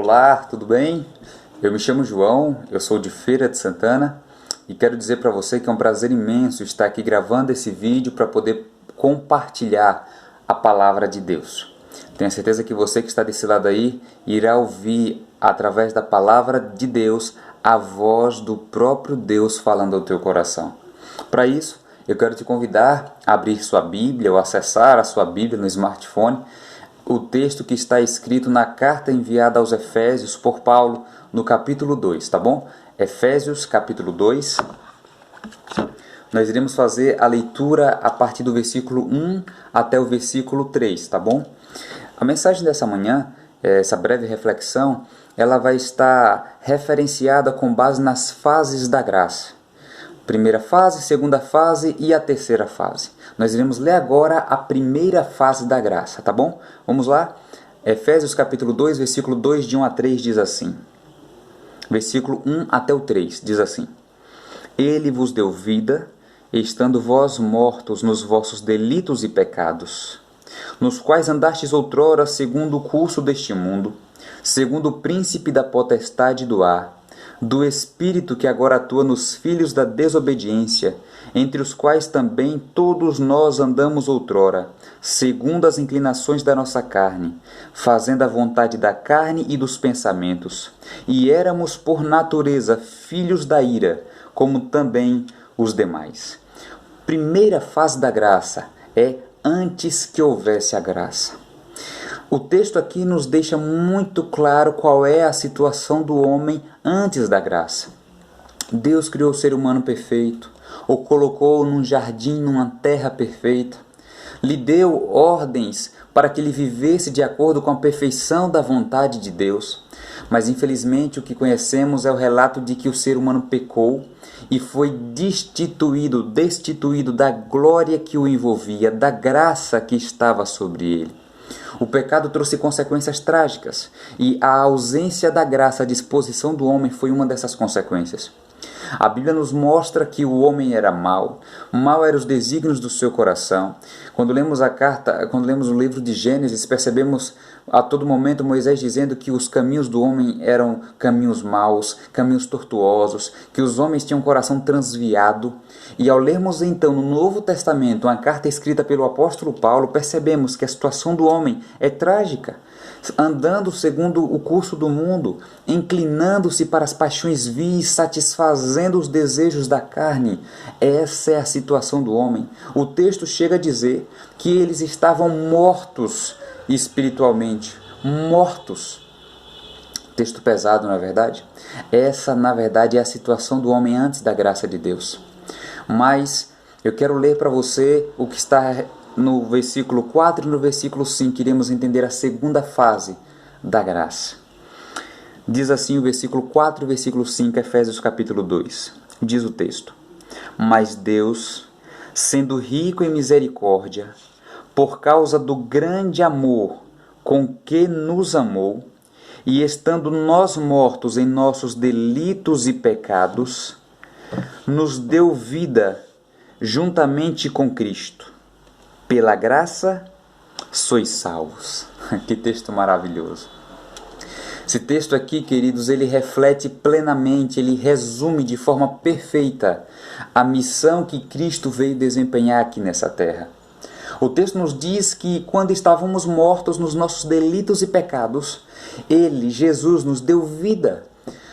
Olá, tudo bem? Eu me chamo João, eu sou de Feira de Santana e quero dizer para você que é um prazer imenso estar aqui gravando esse vídeo para poder compartilhar a palavra de Deus. Tenho certeza que você que está desse lado aí irá ouvir através da palavra de Deus a voz do próprio Deus falando ao teu coração. Para isso, eu quero te convidar a abrir sua Bíblia ou acessar a sua Bíblia no smartphone, o texto que está escrito na carta enviada aos Efésios por Paulo, no capítulo 2, tá bom? Efésios, capítulo 2. Nós iremos fazer a leitura a partir do versículo 1 até o versículo 3, tá bom? A mensagem dessa manhã, essa breve reflexão, ela vai estar referenciada com base nas fases da graça. Primeira fase, segunda fase e a terceira fase. Nós iremos ler agora a primeira fase da graça, tá bom? Vamos lá? Efésios capítulo 2, versículo 2, de 1 a 3 diz assim. Versículo 1 até o 3 diz assim. Ele vos deu vida, estando vós mortos nos vossos delitos e pecados, nos quais andastes outrora segundo o curso deste mundo, segundo o príncipe da potestade do ar, do Espírito que agora atua nos filhos da desobediência, entre os quais também todos nós andamos outrora, segundo as inclinações da nossa carne, fazendo a vontade da carne e dos pensamentos, e éramos por natureza filhos da ira, como também os demais. Primeira fase da graça é antes que houvesse a graça. O texto aqui nos deixa muito claro qual é a situação do homem antes da graça. Deus criou o ser humano perfeito, o colocou num jardim, numa terra perfeita, lhe deu ordens para que ele vivesse de acordo com a perfeição da vontade de Deus. Mas infelizmente o que conhecemos é o relato de que o ser humano pecou e foi destituído da glória que o envolvia, da graça que estava sobre ele. O pecado trouxe consequências trágicas e a ausência da graça à disposição do homem foi uma dessas consequências. A Bíblia nos mostra que o homem era mau eram os desígnios do seu coração. Quando lemos o livro de Gênesis, percebemos a todo momento Moisés dizendo que os caminhos do homem eram caminhos maus, caminhos tortuosos, que os homens tinham um coração transviado. E ao lermos então no Novo Testamento uma carta escrita pelo apóstolo Paulo, percebemos que a situação do homem é trágica, andando segundo o curso do mundo, inclinando-se para as paixões vis, satisfazendo os desejos da carne. Essa é a situação do homem. O texto chega a dizer que eles estavam mortos espiritualmente, mortos. Texto pesado, não é verdade? Essa, na verdade, é a situação do homem antes da graça de Deus. Mas eu quero ler para você o que está no versículo 4 e no versículo 5. Iremos entender a segunda fase da graça. Diz assim o versículo 4 e o versículo 5, Efésios capítulo 2. Diz o texto. Mas Deus, sendo rico em misericórdia, por causa do grande amor com que nos amou, e estando nós mortos em nossos delitos e pecados, nos deu vida juntamente com Cristo. Pela graça sois salvos. Que texto maravilhoso. Esse texto aqui, queridos, ele reflete plenamente, ele resume de forma perfeita a missão que Cristo veio desempenhar aqui nessa terra. O texto nos diz que quando estávamos mortos nos nossos delitos e pecados, Ele, Jesus, nos deu vida.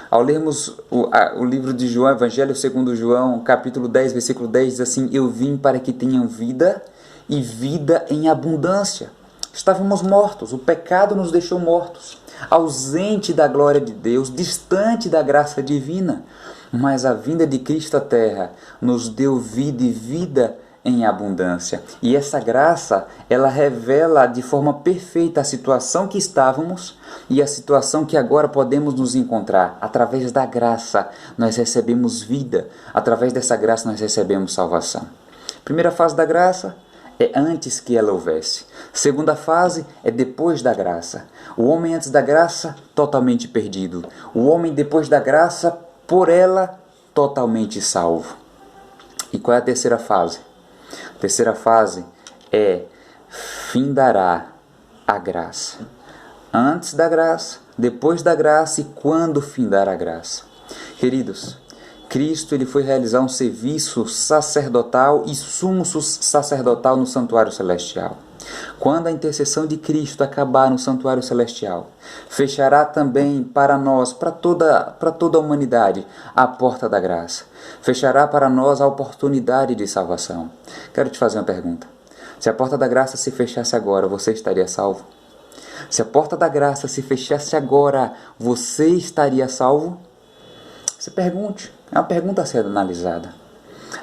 Ao lermos o livro de João, Evangelho segundo João, capítulo 10, versículo 10, diz assim, eu vim para que tenham vida e vida em abundância. Estávamos mortos, o pecado nos deixou mortos, ausente da glória de Deus, distante da graça divina. Mas a vinda de Cristo à terra nos deu vida e vida em abundância. E essa graça, ela revela de forma perfeita a situação que estávamos e a situação que agora podemos nos encontrar. Através da graça, nós recebemos vida. Através dessa graça, nós recebemos salvação. Primeira fase da graça é antes que ela houvesse. Segunda fase é depois da graça. O homem antes da graça, totalmente perdido. O homem depois da graça, por ela, totalmente salvo. E qual é a terceira fase? A terceira fase é findará a graça. Antes da graça, depois da graça e quando findar a graça. Queridos, Cristo ele foi realizar um serviço sacerdotal e sumo sacerdotal no santuário celestial. Quando a intercessão de Cristo acabar no santuário celestial, fechará também para nós, para toda a humanidade, a porta da graça. Fechará para nós a oportunidade de salvação. Quero te fazer uma pergunta. Se a porta da graça se fechasse agora, você estaria salvo? Se a porta da graça se fechasse agora, você estaria salvo? Se pergunte. É uma pergunta a ser analisada.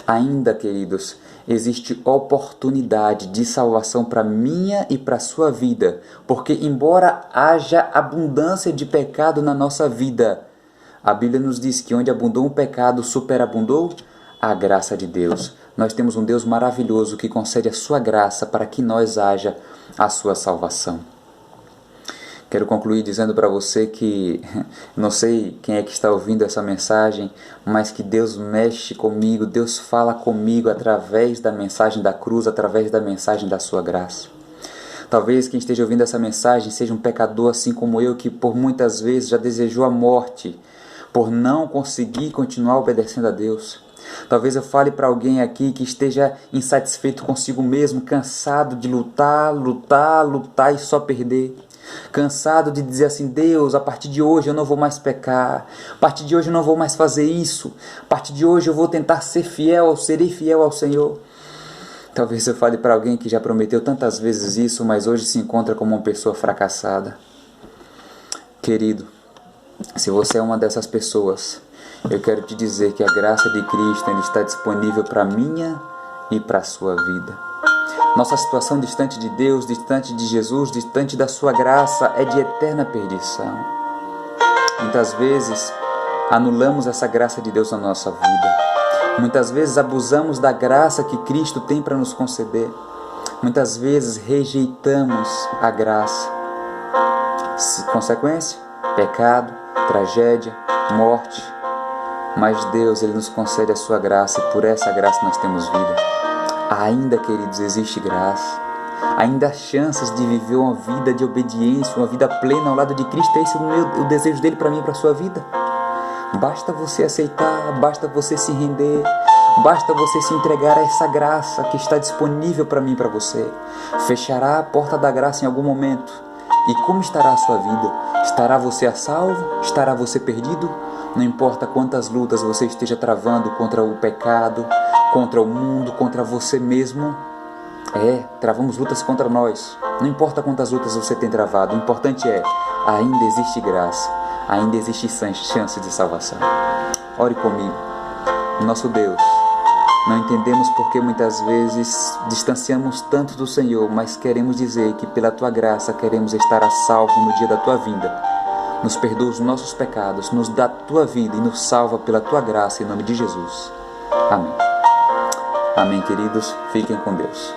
Ainda, queridos, existe oportunidade de salvação para minha e para a sua vida, porque embora haja abundância de pecado na nossa vida, a Bíblia nos diz que onde abundou um pecado, superabundou a graça de Deus. Nós temos um Deus maravilhoso que concede a sua graça para que nós haja a sua salvação. Quero concluir dizendo para você que, não sei quem é que está ouvindo essa mensagem, mas que Deus mexe comigo, Deus fala comigo através da mensagem da cruz, através da mensagem da sua graça. Talvez quem esteja ouvindo essa mensagem seja um pecador assim como eu, que por muitas vezes já desejou a morte, por não conseguir continuar obedecendo a Deus. Talvez eu fale para alguém aqui que esteja insatisfeito consigo mesmo, cansado de lutar e só perder. Cansado de dizer assim: Deus, a partir de hoje eu não vou mais pecar, a partir de hoje eu não vou mais fazer isso, a partir de hoje eu vou tentar serei fiel ao Senhor. Talvez eu fale para alguém que já prometeu tantas vezes isso, mas hoje se encontra como uma pessoa fracassada. Querido, se você é uma dessas pessoas, eu quero te dizer que a graça de Cristo ainda está disponível para a minha e para a sua vida. Nossa situação distante de Deus, distante de Jesus, distante da sua graça é de eterna perdição. Muitas vezes anulamos essa graça de Deus na nossa vida. Muitas vezes abusamos da graça que Cristo tem para nos conceder. Muitas vezes rejeitamos a graça. Consequência? Pecado, tragédia, morte. Mas Deus, Ele nos concede a sua graça e por essa graça nós temos vida. Ainda, queridos, existe graça. Ainda há chances de viver uma vida de obediência, uma vida plena ao lado de Cristo. Esse é o desejo dele para mim e para a sua vida. Basta você aceitar, basta você se render, basta você se entregar a essa graça que está disponível para mim e para você. Fechará a porta da graça em algum momento. E como estará a sua vida? Estará você a salvo? Estará você perdido? Não importa quantas lutas você esteja travando contra o pecado, contra o mundo, contra você mesmo. Travamos lutas contra nós. Não importa quantas lutas você tem travado, o importante é, ainda existe graça, ainda existe chance de salvação. Ore comigo. Nosso Deus, não entendemos porque muitas vezes distanciamos tanto do Senhor, mas queremos dizer que pela Tua graça queremos estar a salvo no dia da Tua vinda. Nos perdoa os nossos pecados, nos dá a Tua vida e nos salva pela Tua graça, em nome de Jesus. Amém. Amém, queridos. Fiquem com Deus.